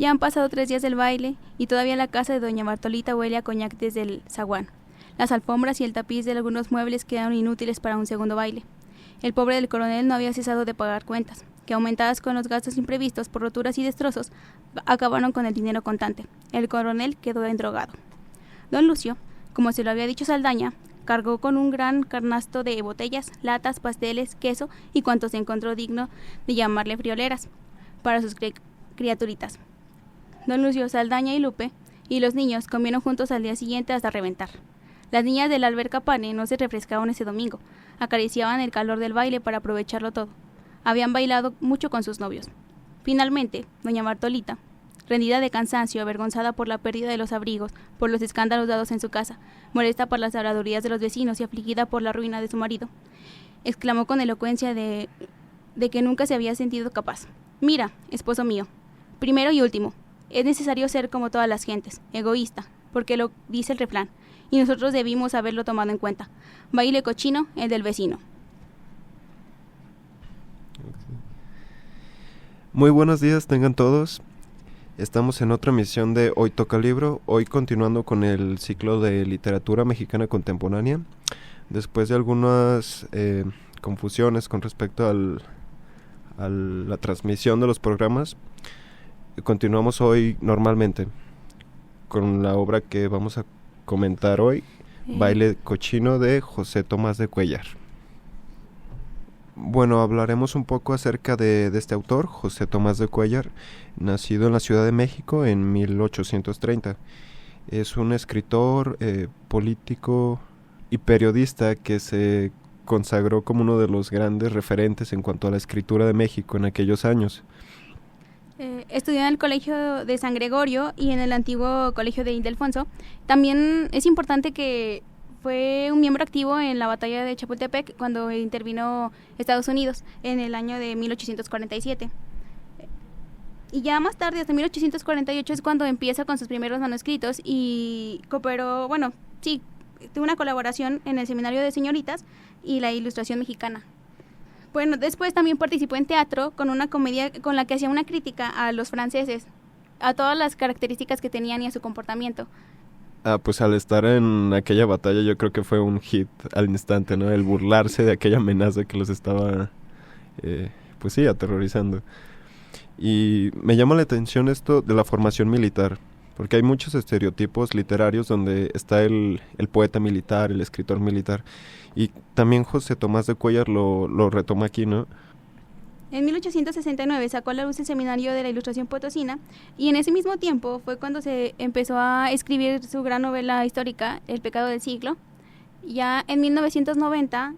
Ya han pasado 3 días del baile y todavía la casa de doña Bartolita huele a coñac desde el zaguán. Las alfombras y el tapiz de algunos muebles quedaron inútiles para un segundo baile. El pobre del coronel no había cesado de pagar cuentas, que aumentadas con los gastos imprevistos por roturas y destrozos, acabaron con el dinero contante. El coronel quedó endrogado. Don Lucio, como se lo había dicho Saldaña, cargó con un gran canasto de botellas, latas, pasteles, queso y cuanto se encontró digno de llamarle frioleras para sus criaturitas. Don Lucio, Saldaña y Lupe y los niños comieron juntos al día siguiente hasta reventar. Las niñas del alberca Pane no se refrescaban ese domingo, acariciaban el calor del baile para aprovecharlo todo. Habían bailado mucho con sus novios. Finalmente, doña Bartolita, rendida de cansancio, avergonzada por la pérdida de los abrigos, por los escándalos dados en su casa, molesta por las habladurías de los vecinos y afligida por la ruina de su marido, exclamó con elocuencia de que nunca se había sentido capaz. Mira, esposo mío, primero y último, es necesario ser como todas las gentes, egoísta, porque lo dice el refrán, y nosotros debimos haberlo tomado en cuenta. Baile cochino, el del vecino. Muy buenos días tengan todos. Estamos en otra emisión de Hoy Toca Libro, hoy continuando con el ciclo de literatura mexicana contemporánea. Después de algunas confusiones con respecto a la transmisión de los programas, continuamos hoy normalmente con la obra que vamos a comentar hoy, Baile Cochino de José Tomás de Cuéllar. Bueno, hablaremos un poco acerca de este autor, José Tomás de Cuéllar, nacido en la Ciudad de México en 1830. Es un escritor, político y periodista que se consagró como uno de los grandes referentes en cuanto a la escritura de México en aquellos años. Estudió en el Colegio de San Gregorio y en el antiguo Colegio de Ildefonso. También es importante que fue un miembro activo en la batalla de Chapultepec cuando intervino Estados Unidos en el año de 1847. Y ya más tarde, hasta 1848, es cuando empieza con sus primeros manuscritos y cooperó, tuvo una colaboración en el Seminario de Señoritas y la Ilustración Mexicana. Bueno, después también participó en teatro con una comedia con la que hacía una crítica a los franceses, a todas las características que tenían y a su comportamiento. Pues al estar en aquella batalla yo creo que fue un hit al instante, ¿no? El burlarse de aquella amenaza que los estaba, aterrorizando. Y me llama la atención esto de la formación militar, porque hay muchos estereotipos literarios donde está el poeta militar, el escritor militar, y también José Tomás de Cuéllar lo retoma aquí, ¿no? En 1869 sacó a la luz el Seminario de la Ilustración Potosina y en ese mismo tiempo fue cuando se empezó a escribir su gran novela histórica, El pecado del siglo. Ya en 1990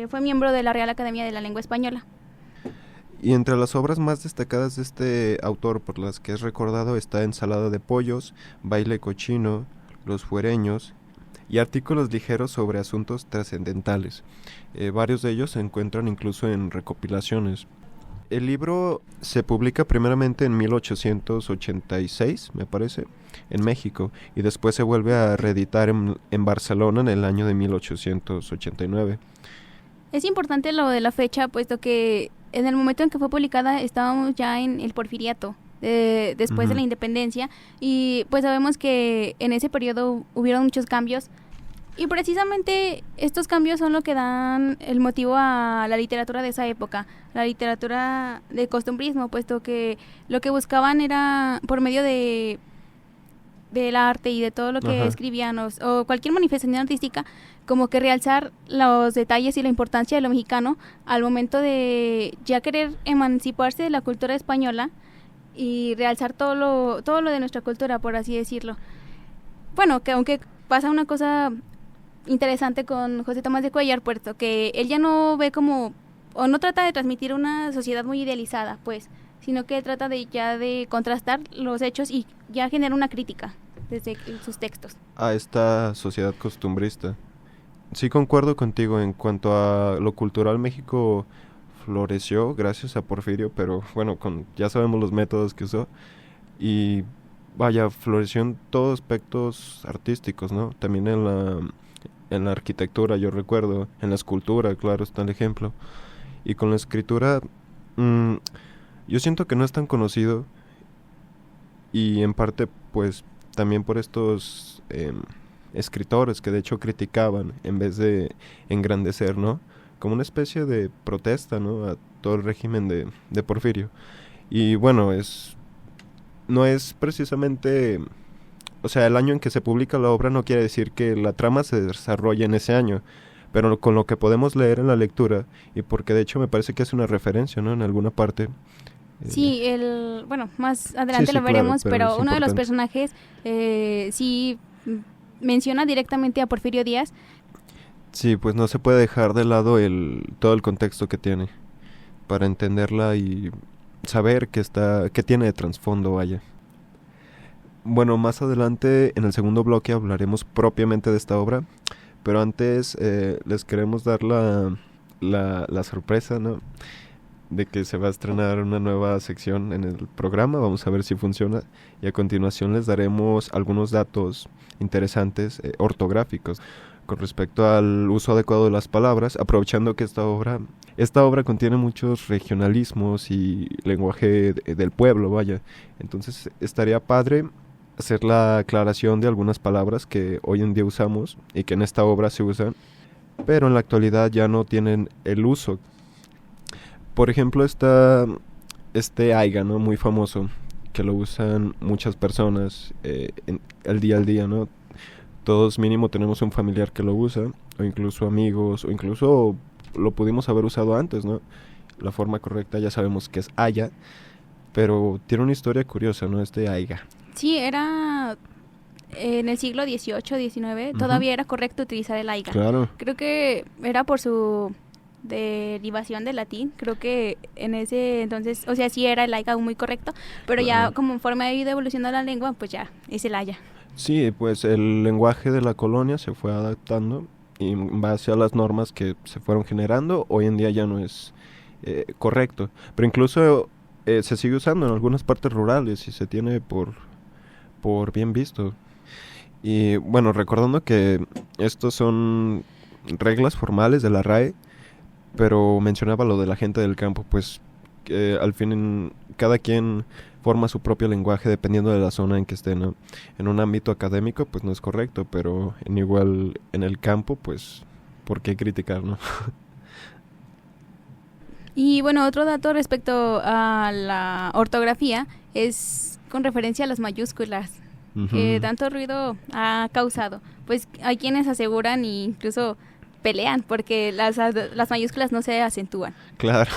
fue miembro de la Real Academia de la Lengua Española. Y entre las obras más destacadas de este autor por las que es recordado está Ensalada de pollos, Baile cochino, Los fuereños y artículos ligeros sobre asuntos trascendentales. Varios de ellos se encuentran incluso en recopilaciones. El libro se publica primeramente en 1886, me parece, en México, y después se vuelve a reeditar en Barcelona en el año de 1889. Es importante lo de la fecha, puesto que en el momento en que fue publicada estábamos ya en el Porfiriato, después de la independencia, y pues sabemos que en ese periodo hubieron muchos cambios, y precisamente estos cambios son lo que dan el motivo a la literatura de esa época, la literatura de costumbrismo, puesto que lo que buscaban era, por medio del arte y de todo lo que escribían o cualquier manifestación artística, como que realzar los detalles y la importancia de lo mexicano al momento de ya querer emanciparse de la cultura española y realzar todo lo de nuestra cultura, por así decirlo. Bueno, que aunque pasa una cosa interesante con José Tomás de Cuéllar, puesto que él ya no ve como, o no trata de transmitir una sociedad muy idealizada, pues, sino que trata de contrastar los hechos y ya genera una crítica desde sus textos. A esta sociedad costumbrista. Sí, concuerdo contigo en cuanto a lo cultural. México floreció gracias a Porfirio, pero bueno, ya sabemos los métodos que usó y floreció en todos aspectos artísticos, ¿no? También en la arquitectura, yo recuerdo, en la escultura, claro, está el ejemplo. Y con la escritura, yo siento que no es tan conocido y en parte pues también por estos escritores que de hecho criticaban en vez de engrandecer, ¿no? Como una especie de protesta, ¿no? A todo el régimen de Porfirio. Y bueno, no es precisamente, o sea, el año en que se publica la obra no quiere decir que la trama se desarrolle en ese año, pero con lo que podemos leer en la lectura, y porque de hecho me parece que es una referencia, ¿no? En alguna parte. Sí, bueno, más adelante sí, lo veremos, claro, pero es uno de los importante. personajes sí menciona directamente a Porfirio Díaz. Sí, pues no se puede dejar de lado todo el contexto que tiene para entenderla y saber que tiene de trasfondo, vaya. Bueno, más adelante en el segundo bloque hablaremos propiamente de esta obra, pero antes les queremos dar la sorpresa, ¿no? De que se va a estrenar una nueva sección en el programa, vamos a ver si funciona, y a continuación les daremos algunos datos interesantes ortográficos con respecto al uso adecuado de las palabras, aprovechando que esta obra contiene muchos regionalismos y lenguaje del pueblo, vaya. Entonces estaría padre hacer la aclaración de algunas palabras que hoy en día usamos y que en esta obra se usan, pero en la actualidad ya no tienen el uso. Por ejemplo, está este aiga, ¿no? Muy famoso, que lo usan muchas personas el día al día, ¿no? Todos mínimo tenemos un familiar que lo usa, o incluso amigos, o incluso lo pudimos haber usado antes, ¿no? La forma correcta ya sabemos que es haya, pero tiene una historia curiosa, ¿no? Este aiga. Sí, era en el siglo XVIII, XIX, todavía era correcto utilizar el aiga. Claro. Creo que era por su derivación del latín, creo que en ese entonces, o sea, sí era el aiga muy correcto, pero ya conforme ha ido evolucionando la lengua, pues ya es el haya. Sí, pues el lenguaje de la colonia se fue adaptando y en base a las normas que se fueron generando, hoy en día ya no es correcto. Pero incluso se sigue usando en algunas partes rurales y se tiene por bien visto. Y bueno, recordando que estos son reglas formales de la RAE, pero mencionaba lo de la gente del campo, pues al fin cada quien forma su propio lenguaje dependiendo de la zona en que esté, ¿no? En un ámbito académico pues no es correcto, pero en el campo pues ¿por qué criticar, no? Y bueno, otro dato respecto a la ortografía es con referencia a las mayúsculas, que tanto ruido ha causado. Pues hay quienes aseguran e incluso pelean porque las mayúsculas no se acentúan. Claro,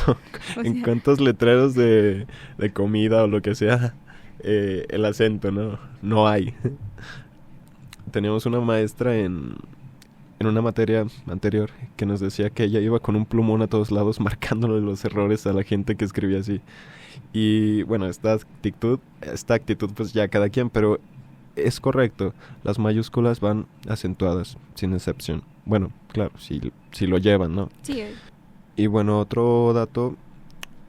en cuántos letreros de comida o lo que sea, el acento, no hay. Teníamos una maestra en una materia anterior que nos decía que ella iba con un plumón a todos lados marcándole los errores a la gente que escribía así. Y bueno, esta actitud pues ya cada quien, pero es correcto, las mayúsculas van acentuadas, sin excepción. Bueno, claro, si lo llevan, ¿no? Sí. Y bueno, otro dato,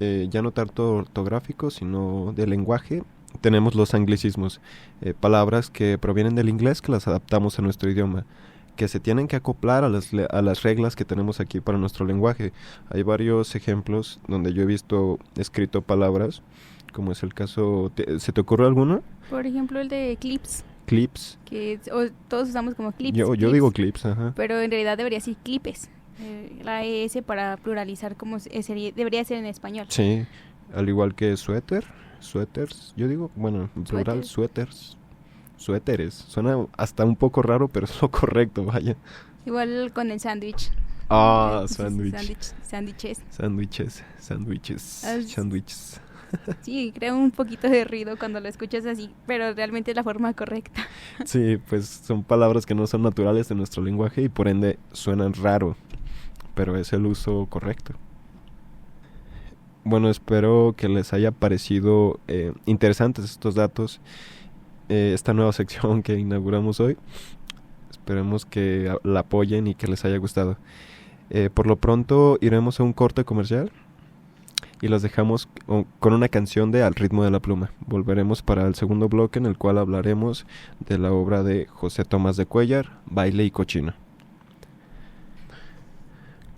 ya no tanto ortográfico, sino de lenguaje, tenemos los anglicismos, palabras que provienen del inglés que las adaptamos a nuestro idioma, que se tienen que acoplar a las reglas que tenemos aquí para nuestro lenguaje. Hay varios ejemplos donde yo he visto escrito palabras, como es el caso, ¿se te ocurre alguno? Por ejemplo, el de clips. Clips. Que todos usamos como clips. Yo clips, digo clips, ajá. Pero en realidad debería ser clipes. La ES para pluralizar como debería ser en español. Sí, al igual que suéteres, yo digo, bueno, en plural, suéteres. Suéteres, suena hasta un poco raro, pero es lo correcto, vaya. Igual con el sándwich. Sándwiches. Sí, crea un poquito de ruido cuando lo escuchas así, pero realmente es la forma correcta. Sí, pues son palabras que no son naturales de nuestro lenguaje y por ende suenan raro, pero es el uso correcto. Bueno, espero que les haya parecido interesantes estos datos, esta nueva sección que inauguramos hoy. Esperemos que la apoyen y que les haya gustado. Por lo pronto iremos a un corte comercial y los dejamos con una canción de Al ritmo de la pluma. Volveremos para el segundo bloque en el cual hablaremos de la obra de José Tomás de Cuéllar, Baile y Cochino.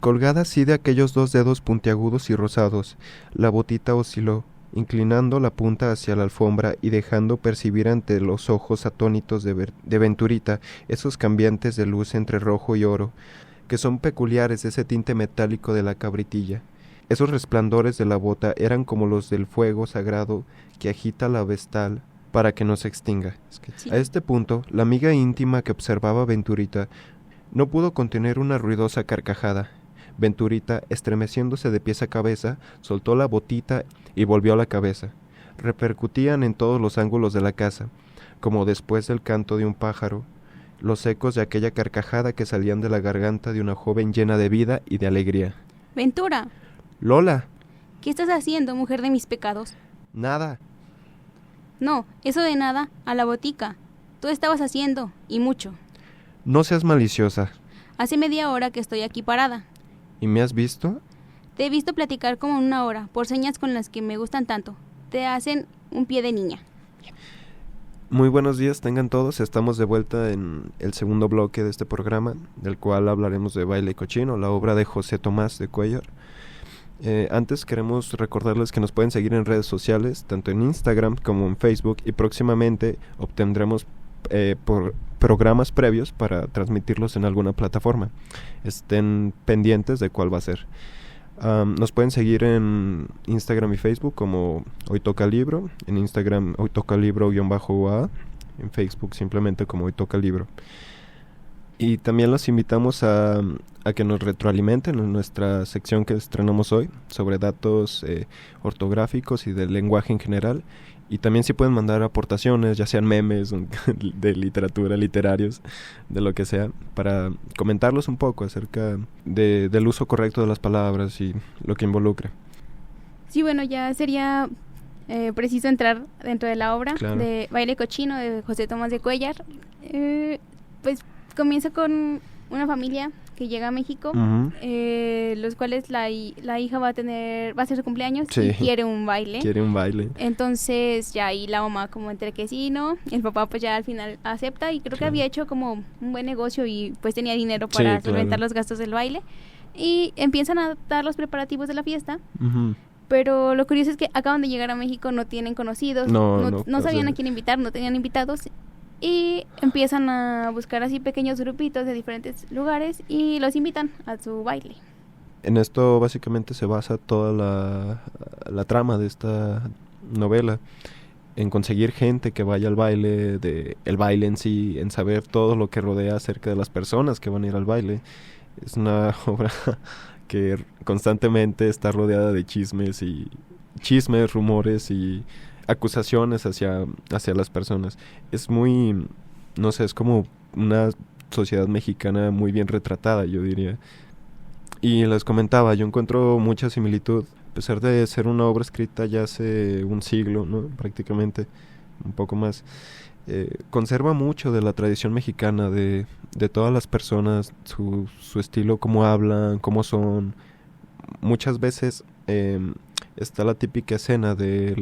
Colgada así de aquellos dos dedos puntiagudos y rosados, la botita osciló, inclinando la punta hacia la alfombra y dejando percibir ante los ojos atónitos de Venturita esos cambiantes de luz entre rojo y oro, que son peculiares de ese tinte metálico de la cabritilla. Esos resplandores de la bota eran como los del fuego sagrado que agita la vestal para que no se extinga. Sí. A este punto, la amiga íntima que observaba a Venturita no pudo contener una ruidosa carcajada. Venturita, estremeciéndose de pies a cabeza, soltó la botita y volvió la cabeza. Repercutían en todos los ángulos de la casa, como después del canto de un pájaro, los ecos de aquella carcajada que salían de la garganta de una joven llena de vida y de alegría. Ventura, ¡Lola! ¿qué estás haciendo, mujer de mis pecados? Nada. No, eso de nada, a la botica. Tú estabas haciendo, y mucho. No seas maliciosa. Hace media hora que estoy aquí parada. ¿Y me has visto? Te he visto platicar como 1 hora, por señas con las que me gustan tanto. Te hacen un pie de niña. Muy buenos días tengan todos, estamos de vuelta en el segundo bloque de este programa, del cual hablaremos de Baile Cochino, la obra de José Tomás de Cuéllar. Antes queremos recordarles que nos pueden seguir en redes sociales, tanto en Instagram como en Facebook, y próximamente obtendremos por programas previos para transmitirlos en alguna plataforma. Estén pendientes de cuál va a ser. Nos pueden seguir en Instagram y Facebook como Hoy Toca Libro, en Instagram Hoy Toca Libro-UA, en Facebook simplemente como Hoy Toca Libro. Y también los invitamos a que nos retroalimenten en nuestra sección que estrenamos hoy sobre datos ortográficos y del lenguaje en general. Y también si pueden mandar aportaciones, ya sean memes de literatura, literarios, de lo que sea, para comentarlos un poco acerca del uso correcto de las palabras y lo que involucra. Sí, bueno, ya sería preciso entrar dentro de la obra de Baile Cochino de José Tomás de Cuéllar. Pues comienza con una familia que llega a México, los cuales la hija va a hacer su cumpleaños y quiere un baile. Entonces ya ahí la mamá como entre que sí, ¿no? El papá pues ya al final acepta y creo que había hecho como un buen negocio y pues tenía dinero para solventar los gastos del baile. Y empiezan a dar los preparativos de la fiesta. Pero lo curioso es que acaban de llegar a México, no tienen conocidos, no sabían a quién invitar, no tenían invitados. Y empiezan a buscar así pequeños grupitos de diferentes lugares y los invitan a su baile. En esto básicamente se basa toda la trama de esta novela, en conseguir gente que vaya al baile, el baile en sí, en saber todo lo que rodea acerca de las personas que van a ir al baile. Es una obra que constantemente está rodeada de chismes, rumores y acusaciones hacia las personas. Es muy, no sé, es como una sociedad mexicana muy bien retratada, yo diría. Y les comentaba, yo encuentro mucha similitud, a pesar de ser una obra escrita ya hace un siglo, ¿no? Prácticamente, un poco más. Conserva mucho de la tradición mexicana, de todas las personas, su estilo, cómo hablan, cómo son. Muchas veces está la típica escena de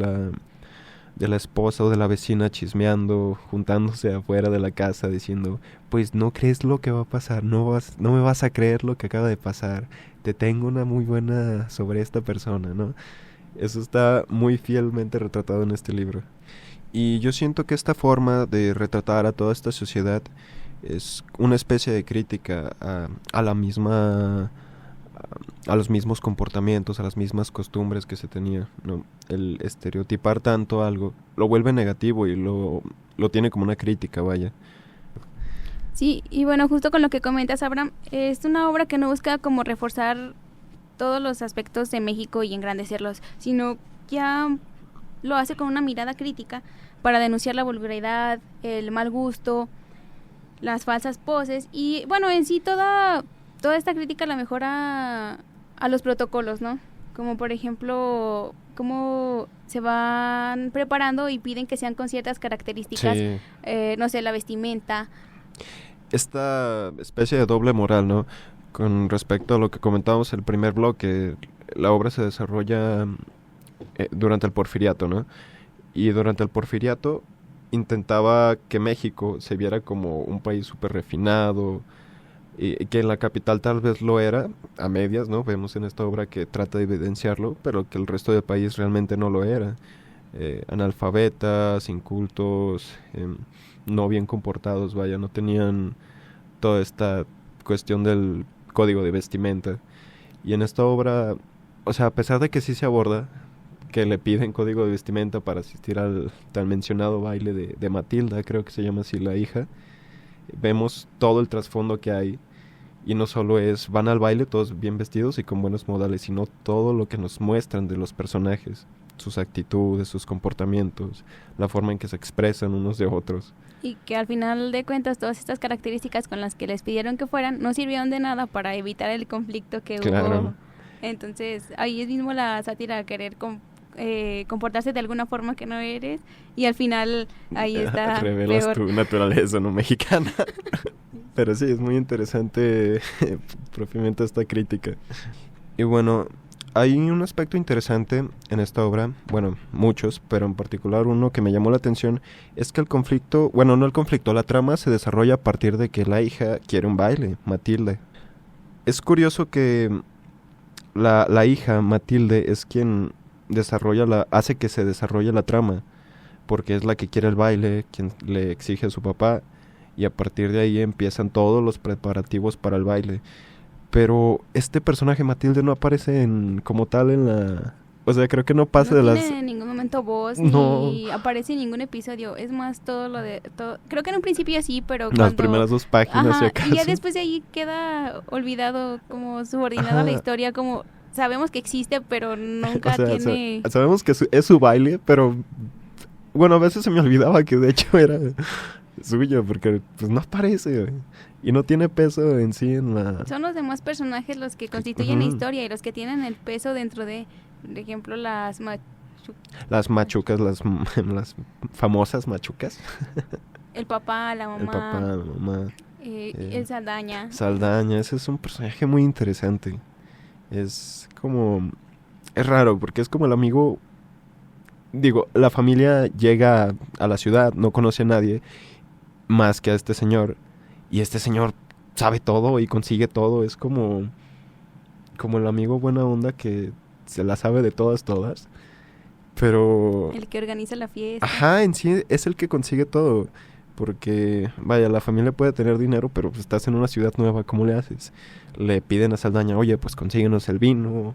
la esposa o de la vecina chismeando, juntándose afuera de la casa diciendo, pues no crees lo que va a pasar, no me vas a creer lo que acaba de pasar, te tengo una muy buena sobre esta persona, ¿no? Eso está muy fielmente retratado en este libro. Y yo siento que esta forma de retratar a toda esta sociedad es una especie de crítica a los mismos comportamientos, a las mismas costumbres que se tenía, ¿no? El estereotipar tanto algo lo vuelve negativo y lo tiene como una crítica, vaya. Sí, y bueno, justo con lo que comentas, Abraham, es una obra que no busca como reforzar todos los aspectos de México y engrandecerlos, sino ya lo hace con una mirada crítica para denunciar la vulgaridad, el mal gusto, las falsas poses y bueno, en sí toda esta crítica la mejora a los protocolos, ¿no? Como por ejemplo, cómo se van preparando y piden que sean con ciertas características, no sé, la vestimenta. Esta especie de doble moral, ¿no? Con respecto a lo que comentábamos en el primer bloque, la obra se desarrolla durante el Porfiriato, ¿no? Y durante el Porfiriato intentaba que México se viera como un país súper refinado, y que en la capital tal vez lo era, a medias, ¿no? Vemos en esta obra que trata de evidenciarlo, pero que el resto del país realmente no lo era. Analfabetas, incultos, no bien comportados, vaya, no tenían toda esta cuestión del código de vestimenta. Y en esta obra, o sea, a pesar de que sí se aborda, que le piden código de vestimenta para asistir al tan mencionado baile de Matilda, creo que se llama así la hija, vemos todo el trasfondo que hay. Y no solo es, van al baile todos bien vestidos y con buenos modales, sino todo lo que nos muestran de los personajes, sus actitudes, sus comportamientos, la forma en que se expresan unos de otros. Y que al final de cuentas todas estas características con las que les pidieron que fueran no sirvieron de nada para evitar el conflicto que hubo. Entonces ahí es mismo la sátira, querer comportarse de alguna forma que no eres, y al final ahí está revelas peor. Tu naturaleza no mexicana. Pero sí, es muy interesante propiamente esta crítica. Y bueno, hay un aspecto interesante en esta obra, bueno, muchos, pero en particular uno que me llamó la atención, es que el conflicto, bueno, no el conflicto, la trama se desarrolla a partir de que la hija quiere un baile, Matilde. Es curioso que la hija, Matilde, es quien hace que se desarrolle la trama, porque es la que quiere el baile, quien le exige a su papá, y a partir de ahí empiezan todos los preparativos para el baile. Pero este personaje Matilde no aparece como tal en la... O sea, creo que no pasa no de las... No tiene en ningún momento voz, no. Ni aparece en ningún episodio. Es más, todo lo de... Creo que en un principio sí, pero las primeras 2 páginas, si acaso. Y ya después de ahí queda olvidado, como subordinado a la historia, como... Sabemos que existe, pero nunca tiene... Sabemos que es su baile, pero... Bueno, a veces se me olvidaba que de hecho era... suyo, porque pues no aparece, y no tiene peso en sí en la... Son los demás personajes los que constituyen la historia y los que tienen el peso dentro de, por ejemplo, las machucas, las famosas machucas. El papá, la mamá. El Saldaña. Saldaña, ese es un personaje muy interesante. Es como... Es raro, porque es como el amigo... Digo, la familia llega a la ciudad, no conoce a nadie más que a este señor, y este señor sabe todo y consigue todo. Es como el amigo buena onda que se la sabe de todas, pero... El que organiza la fiesta. Ajá, en sí es el que consigue todo, porque, vaya, la familia puede tener dinero, pero pues estás en una ciudad nueva, ¿cómo le haces? Le piden a Saldaña, oye, pues consíguenos el vino,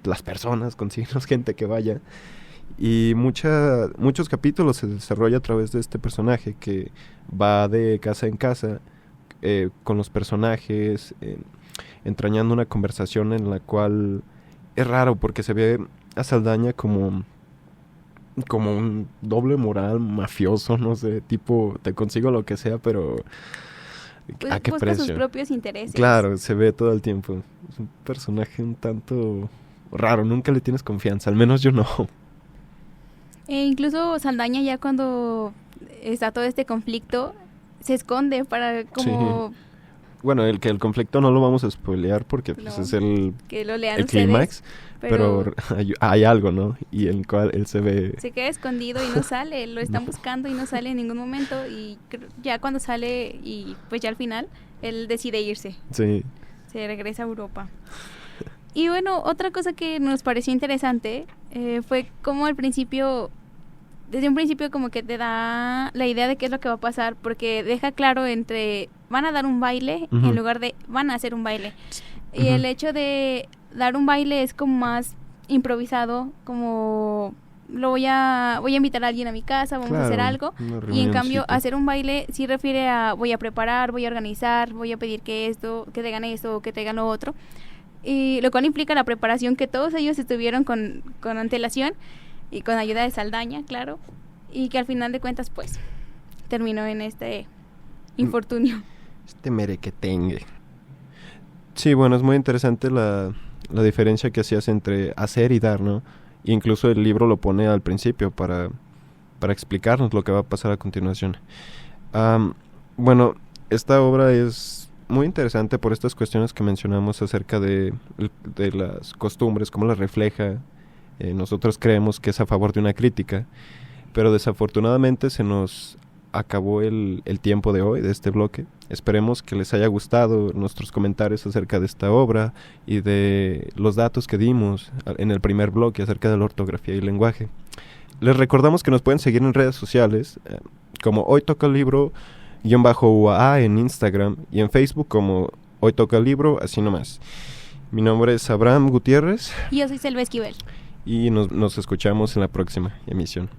las personas, consíguenos gente que vaya. Y muchos capítulos se desarrolla a través de este personaje que va de casa en casa con los personajes, entrañando una conversación en la cual es raro porque se ve a Saldaña como un doble moral mafioso, no sé, tipo, te consigo lo que sea, pero pues ¿a qué precio? Sus propios intereses. Claro, se ve todo el tiempo. Es un personaje un tanto raro, nunca le tienes confianza, al menos yo no. E incluso Saldaña, ya cuando está todo este conflicto, se esconde para como... Sí. Bueno, el conflicto no lo vamos a spoilear porque pues, es el clímax, pero hay algo, ¿no? Y en el cual él se queda escondido y no sale, lo están buscando y no sale en ningún momento, y ya cuando sale, y pues ya al final, él decide irse. Sí. Se regresa a Europa. Y bueno, otra cosa que nos pareció interesante fue como desde un principio como que te da la idea de qué es lo que va a pasar, porque deja claro entre van a dar un baile en lugar de van a hacer un baile. Y el hecho de dar un baile es como más improvisado, como voy a invitar a alguien a mi casa, vamos a hacer algo, y en cambio hacer un baile sí refiere a voy a preparar, voy a organizar, voy a pedir que traigan esto, que traigan lo otro. Y lo cual implica la preparación que todos ellos estuvieron con antelación y con ayuda de Saldaña, claro, y que al final de cuentas pues terminó en este infortunio. Este merequetengue. Sí, bueno, es muy interesante la diferencia que se hace entre hacer y dar, ¿no? Incluso el libro lo pone al principio para explicarnos lo que va a pasar a continuación. Bueno, esta obra es muy interesante por estas cuestiones que mencionamos acerca de las costumbres, cómo las refleja. Nosotros creemos que es a favor de una crítica, pero desafortunadamente se nos acabó el tiempo de hoy, de este bloque. Esperemos que les haya gustado nuestros comentarios acerca de esta obra y de los datos que dimos en el primer bloque acerca de la ortografía y lenguaje. Les recordamos que nos pueden seguir en redes sociales como Hoy Toca el Libro _UAA en Instagram y en Facebook como Hoy Toca el Libro, así nomás. Mi nombre es Abraham Gutiérrez. Y yo soy Selva Esquivel. Y nos escuchamos en la próxima emisión.